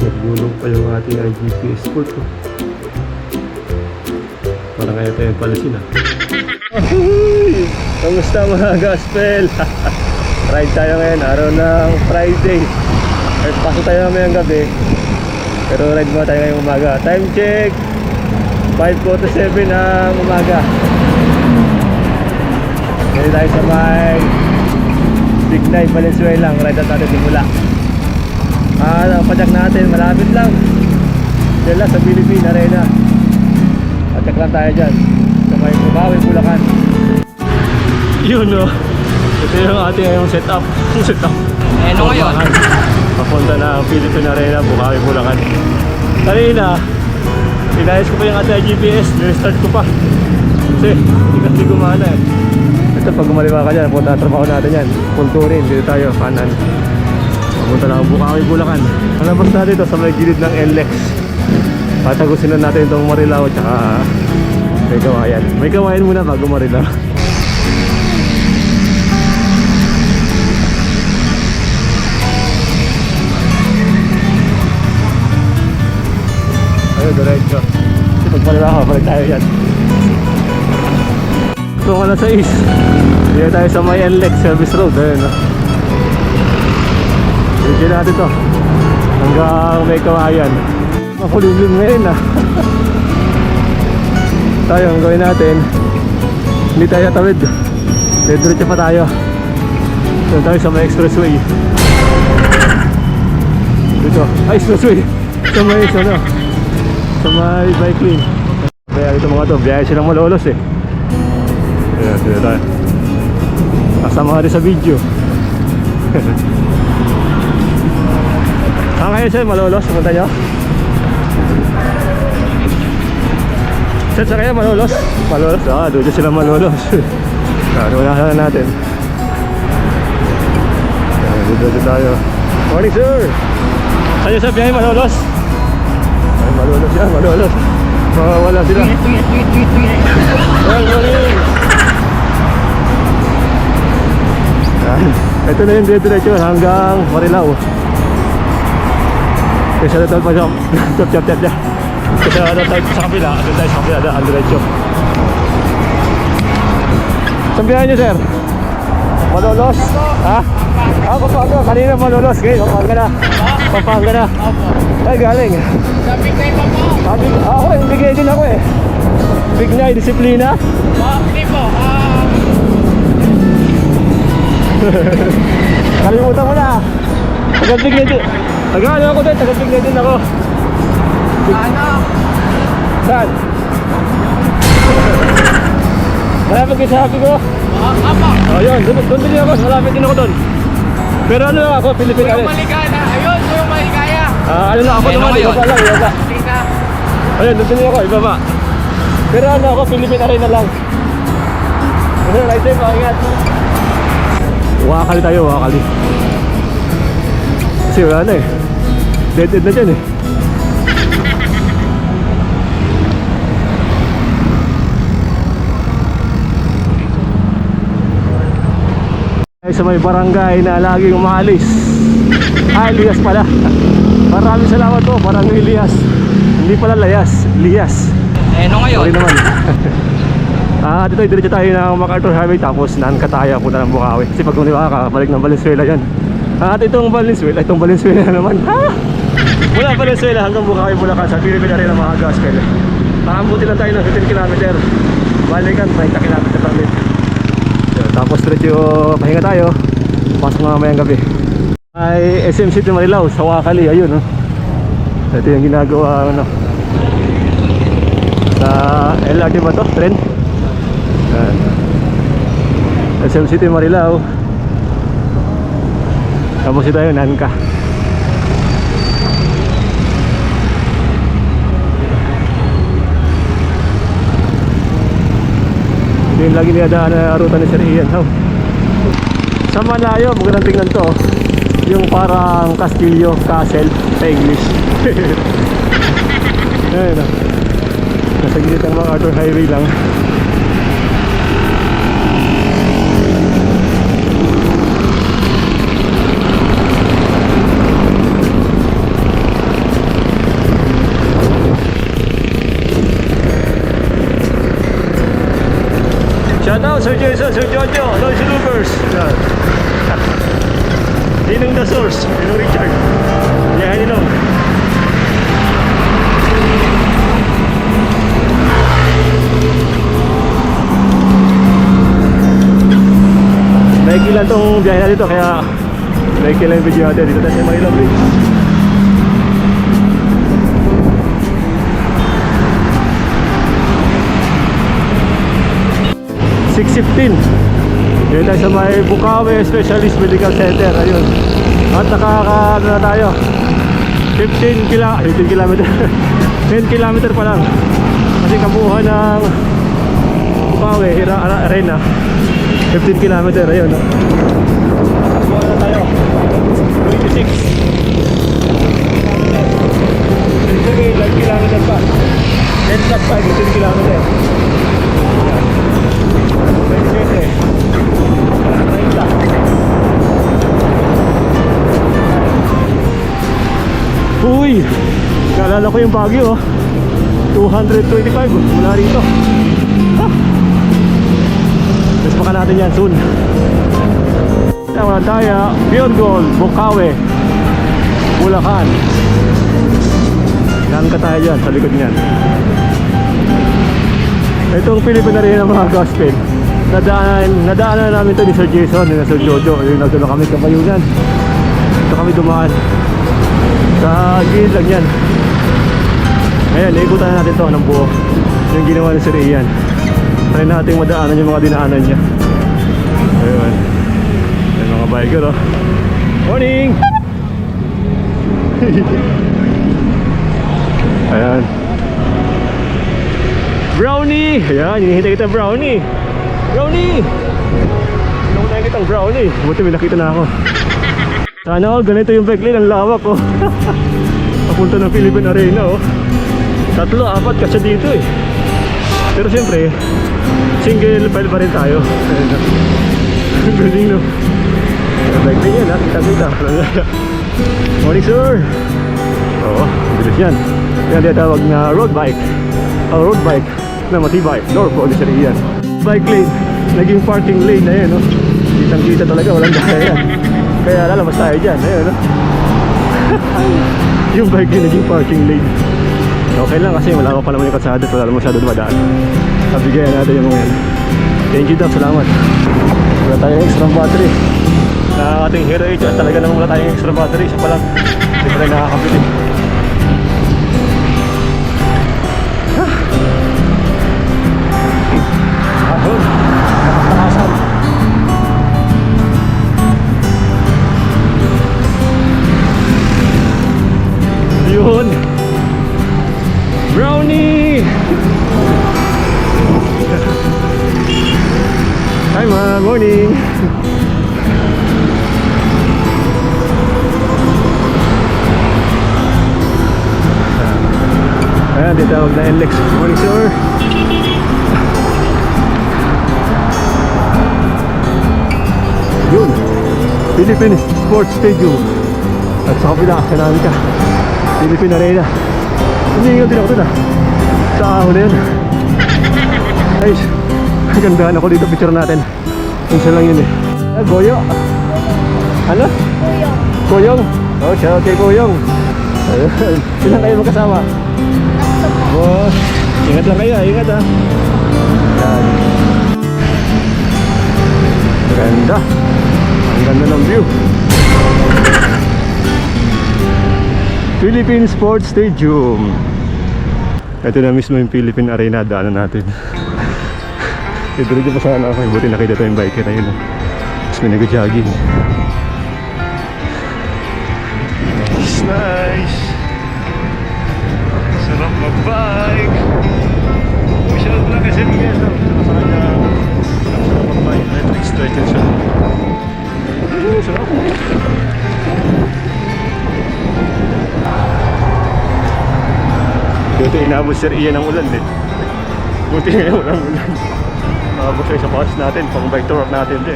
Nagbulong pa yung ating GPS port. Parang kaya tayong palasin ah. Kamusta mga gospel? Ride tayo ngayon, araw ng Friday. At pasok tayo ngayon gabi. Pero ride muna tayo ngayong umaga. Time check 5:47 ng umaga. Ngayon tayo sa may Big 9 Valenzuela. Ride natin simula. Ang padyak natin, malapit lang. Diyan lang sa Philippine Arena. Padyak lang tayo dyan sa may Bukawi, Bulacan. Yun o. Ito yung ating ngayong setup. Ano ngayon? Papunta na ang Philippine Arena, Bukawi, Bulacan. Kanina inayos ko pa yung ating GPS. Nirestart ko pa kasi hindi kasi gumana eh. Ito pag gumaliwa ka dyan, punta na trabaho natin yan. Punturin, dito tayo, kanan. Papunta lang ang Bukawi, Bulacan. Ang labas natin ito sa may gilid ng NLEX. Patagusin na natin itong Marilao at saka may kawayan. May kawayan muna bago Marilao. Ayun, diretso. Kasi pag Marilao, balik tayo yan. Ito ka na sa east. Dito tayo sa may NLEX Service Road. Ayun, no? Bigyan natin to hanggang may kawayan. Makulimlim ngayon ah. Tayo, ang gawin natin, hindi tayo tawid, diretso pa tayo. Doon tayo sa may expressway. Dito, ay expressway. Sa may ano, sa may bike lane. Kaya dito mga to, biyahe silang malolos eh. Ayan, dito tayo. Kasama rin sa video. Saan kayo sir? Malolos? Pumunta nyo? Saan sa kayo? Malolos? Malolos? Ah, doon sila malolos. Wala na natin. Dito tayo. Morning sir! Saan nyo sir? Biyahe Malolos? Ay, malolos yan, malolos. Wala sila. Morning! Ito na yung diretso hanggang Marilao. Kasi na tayo pa siya. Tap. Kasi na tayo sa kapila. Doon tayo sa kapila. Ang diretso. Saan biyahe nyo sir? Malolos? Ha? Ah, Pampanga. Kanina Malolos. Ngayon, Pampanga na. Pampanga na. Ay, galing. Sa Big 9 pa po. Ako eh. Bigay din ako eh. Big 9, disiplina. Hindi po. Kalimutan mo na. Tagal-big na din. Tagal-ano ako din. Tagal-big na din ako. Ano? Saan? Malapit kayo sa happy ko. Apa? O yun, doon din ako. Malapit din ako doon. Pero ano lang ako, Philippine Yung Arena. Maligaya. Ayun, yung Maligaya. Ano lang ako naman, iba pa lang, iba pa. Tina. Ayun, doon din ako, iba pa. Pero ano ako, Philippine Arena lang. Right safe, ingat. Wakali tayo, wakali. Kasi wala na eh. Dead na dyan eh. Sa may barangay na laging umaalis. Elias pala. Maraming salamat po, Barangay Elias. Hindi pala Layas, Elias. Ano ngayon? Sorry naman. Dito diretso tayo ng MacArthur Highway. Tapos Nankataya, punta ng Bukawi. Kasi pag umiwa ka, balik ng Valenzuela yan. Itong Valenzuela na naman. Mula Valenzuela hanggang Bukawi, Bulacan sa Philippine Arena mga gospel. Pakambuti lang tayo ng 15 km. Balikan, 90 km lang din. Tapos diretso pahinga tayo. Pasok na mamayang gabi. Ay SM City Marilao sa Wakali. Ayun, no? Ito yung ginagawa ano, sa LRT ba to? Tren? SM City Marilao. Tapos ito yung Nanka. Yun lagi niyadaan na ruta ni Sir Ian. Oh. Sa Malayo, magandang tingnan to. Yung parang Castillo, Castle sa English. Ayun o. Nasa gilid ng MacArthur Highway lang. Shout out Sir Jason, Sir Jojo, Noisy Loopers. Ninong The Source, Ninong Richard. Yeah, Ninong. Maiki lang tong biyahe na dito, kaya maiki lang yung video natin. Dito tayo sa Manila Bridge. Dito tayo sa may Bukawi Specialist Medical Center. Ayun. At nakaka na tayo 15 kilometer 10 kilometer pa lang. Kasi kabuuan ng Bukawi Arena 15 kilometer. Ayun, no? Kabuuan na tayo 26 kilometer pa 10 plus 5 15 kilometer. 27 Uy! Naalala ko yung Baguio, oh. 225 mula rito. Mas baka natin yan soon. Tawanan tayo, Pure Gold, Bukawi, Bulacan. Daan ka tayo dyan, sa likod niyan. Itong Philippine Arena mga gospel, nadaanan namin ito ni Sir Jason, ni Sir Jojo. Yung nagdala kami Kabayunan. Ito kami dumaan sa gilid lang yan. Ayan, ikutan na natin to ng buo yung ginawa ni Sir Ian. Try natin madaanan yung mga dinaanan niya. Ayun, yung mga biker, oh. Morning! Ayan, Brownie! Ayan, hinihintay kita Brownie. Brownie! Hinihintay kitang Brownie. Buti may nakita na ako. Sana all, ganito yung bike lane, ang lawak, oh. Papunta ng Philippine Arena, oh. 3, 4 kasi dito, eh. Pero siyempre, single file pa rin tayo. Ang galing, no? Bike lane yan, ha? Kita-kita. Morning, sir! Oo, bilis yan. Yan tawag na road bike. Road bike na matibay. Door po, di sariya yan. Bike lane, naging parking lane na yan, no? Kitang-kita talaga, walang daya yan. Kaya lalabas tayo dyan, ayun, no? Yung bike lane, naging parking lane. Okay lang kasi wala pa naman yung kalsada, wala naman masyado dumadaan. Nabigayan natin yung mga yan. Thank you daw, salamat. Wala tayong extra battery na ating Hero 8, at talaga naman wala tayong extra battery. Isa pa lang, hindi pa rin nakakapili. Ahon, nakakasam. Yun, Brownie! Hi ma, morning! Ayan, ditawag na NLEX. Morning, sir! Yun, Philippine Sports Stadium. At sa kapila, kailangan ka Philippine Arena. Hindi din ako dun, ah. Sa ahon na yun. Guys, gandaan ako dito, picture natin. Minsan lang yun, eh. Goyo. Ano? Kuyong. Kuyong? Oh, shout out kay Kuyong. Ilan kayo magkasama? Oh, ingat lang kayo, ingat, ah. Yan. Ganda. Ang ganda ng view. Philippine Sports Stadium. Ito na mismo yung Philippine Arena, daanan natin. Diretso pa sana ako, buti nakita tayo yung biker na yun. Tapos may nag-jogging. Nice, nice. Sarap mag-bike. Masyadot lang kasi bigyan. Saka sa kanya Buti inabot Sir Ian ng ulan eh. Buti ngayon walang ulan. Abot kayo sa pass natin, pang bike tour natin din.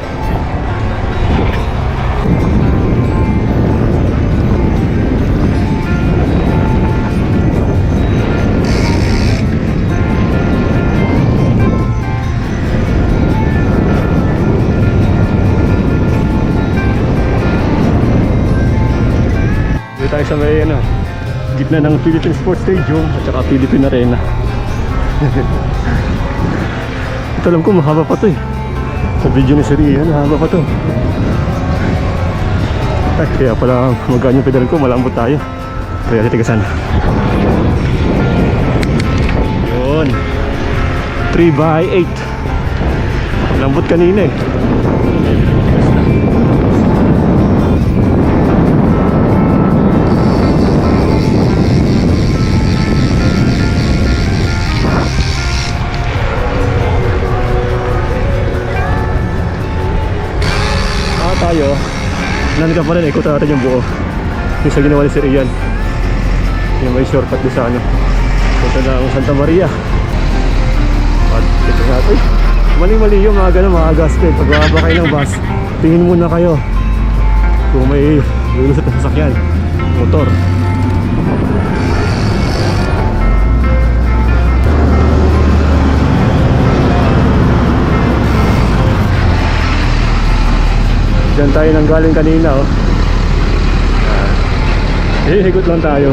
Dito tayo sa may gitna ng Philippine Sports Stadium at saka Philippine Arena. Ito alam ko mahaba pa to eh. Sa video ni Sir Ian, mahaba pa to. Ay, kaya pala magaan yung pedal ko, malambot tayo. Kaya titigasan. Yun 3x8. Lambot kanina eh. Tayo nan ka pa rin, ikot natin yung buo yung sa ginawa ni Sir Ian, yung may shortcut doon sa punta na ang Santa Maria. At ito nga, ay mali yung mga ganun, mga gasket. Pag bababa kayo ng bus, tingin muna kayo kung may lulusot na sasakyan, motor. Diyan tayo nang galing kanina oh. Hihigot lang tayo.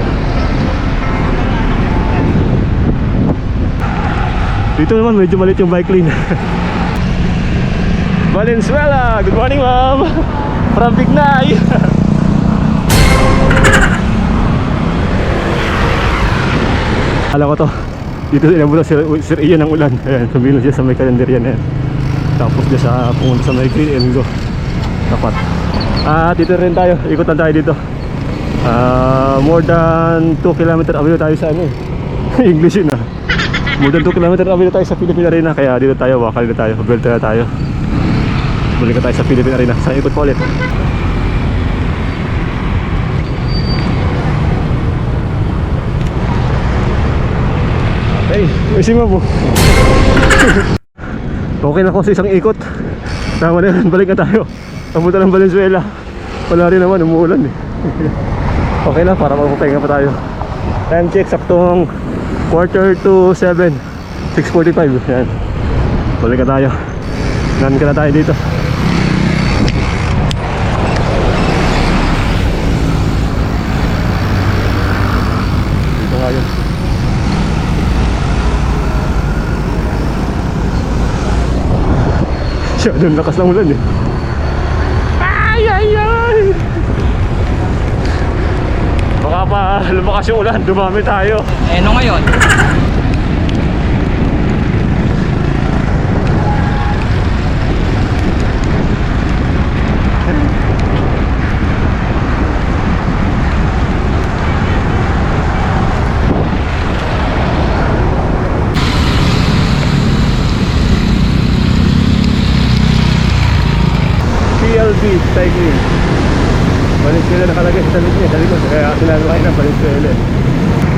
Dito naman medyo malit yung bike lane. Valenzuela, good morning ma'am. From Bignay. Alam ko to. Dito inabot na Sir Ian ng ulan. Ayan, tumilong siya sa may calendar yan. Ayan. Tapos dia sa pumunta sa may Green and Go. Dapat. Dito rin tayo. Ikutan tayo dito. More than 2 km away tayo sa English yun More than 2 km away tayo sa Philippine Arena. Kaya dito tayo, wakal na tayo. Belta na tayo. Balik na tayo sa Philippine Arena. Saan ikot pa ulit? Okay, isin mo po. Okay na ako sa isang ikot. Tama na yun, balik na tayo. Pamunta ng Valenzuela. Wala rin naman, umuulan eh. Okay na, para magpapahinga pa tayo. Time check, saktong 6:45. 6:45, yan. Balik na tayo. Nan ka na tayo dito. Dito nga yun. Siya, doon lakas ng ulan eh. Ay! Baka pa lumakas yung ulan, dumami tayo. Ano ngayon? PLB Cycling. Valenzuela nakalagay sa talit niya, talikod. Kaya sinalakay ng Valenzuela.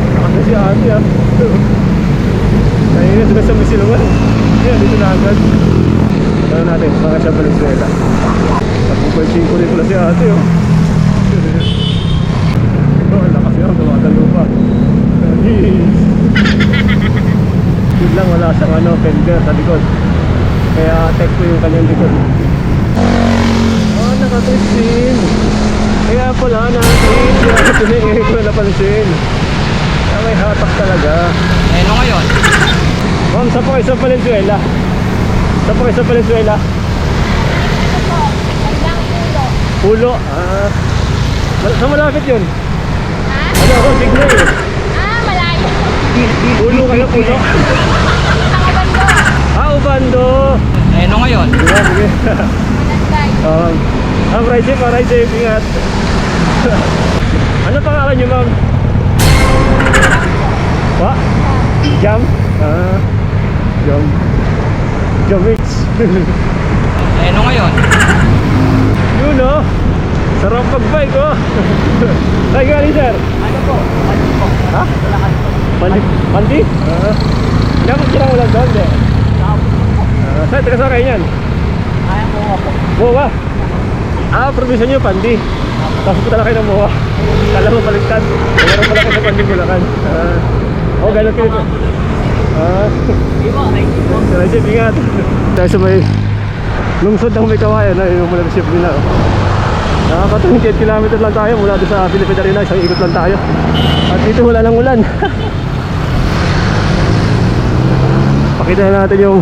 Nakasya si ate Kaya yun, sa may silungan. Yan, dito na agad. Ano natin, mga siya Valenzuela. At 2.5 rin pala si ate lakas yun, tumatalo pa. Yun lang, wala siyang fender sa likod. Kaya tech ko yung kanyang likod. Naka-tripsin. Kaya pala na-trip. Kaya ko napansin. Kaya may hatak talaga. Ano ngayon? Ma'am, saan po kayo sa Valenzuela? Saan po kayo sa Valenzuela? Ito po, Bandang Pulo. Pulo? Saan malapit yun? Ha? Ano ako, Bignay eh. Malayo. Pulo kayo, Pulo? Ang Ubando. Ubando. Ano ngayon? Sige, sige. Manasday. Ride safe, ingat. Ano pangalan nyo, ma'am? Wa? Jam? Jam. Jam Rich. Ano ngayon? Yun sarap pag-bike Saan galing, sir? Ano po? Ano po? Ha? Bulacan po. Pandi? Pandi? Dapat silang ulang doon, de. Saan? Taga sa kayo yan? Kaya ko ako. Moa? Probinsya nyo, Pandi. Tapos punta na kayo ng Moa. Kala mo baliktad. Meron pala kayo sa Pandi, Bulacan. Ganun kayo. Iba, ay iba. Sige, ingat. Tayo sa may lungsod ng may kawayan na yung mula ship nila. Nakaka 28 km lang tayo mula doon sa Philippine Arena. Isang ikot lang tayo. At dito wala ng ulan. Pakita na natin yung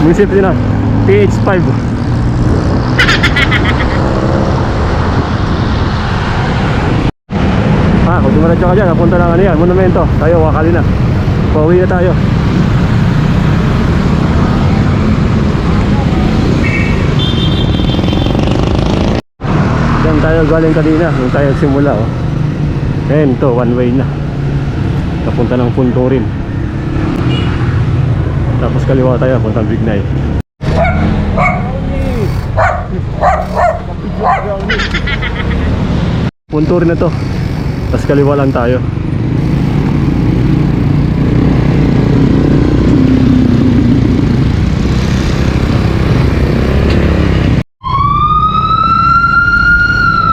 munisipyo na PH5. Kung dumaradyo ka dyan, napunta lang ano yan, monumento. Tayo, wakali na. Pauwi na tayo. Diyan tayo galing kanina, nung tayo simula. Ngayon to, one way na. Napunta ng Punturin. Tapos kaliwa tayo, puntang Bignay. Punturin na to. Tapos kaliwa lang tayo.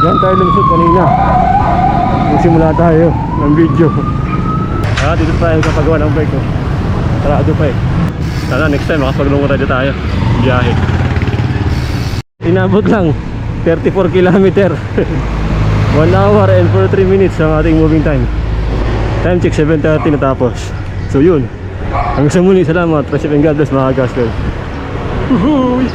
Diyan tayo lumusot kanina. Nagsimula tayo ng video. Dito tayo kapagawa ng bike. Sarado pa eh. Sana next time makapaglungo tayo. Biyahe. Inabot lang 34 kilometer. 1 hour and 43 minutes ang ating moving time. Time check 7:30 natapos. So yun. Hanggang sa muli, salamat. Recipe and God bless mga Gaskell. Woohoo!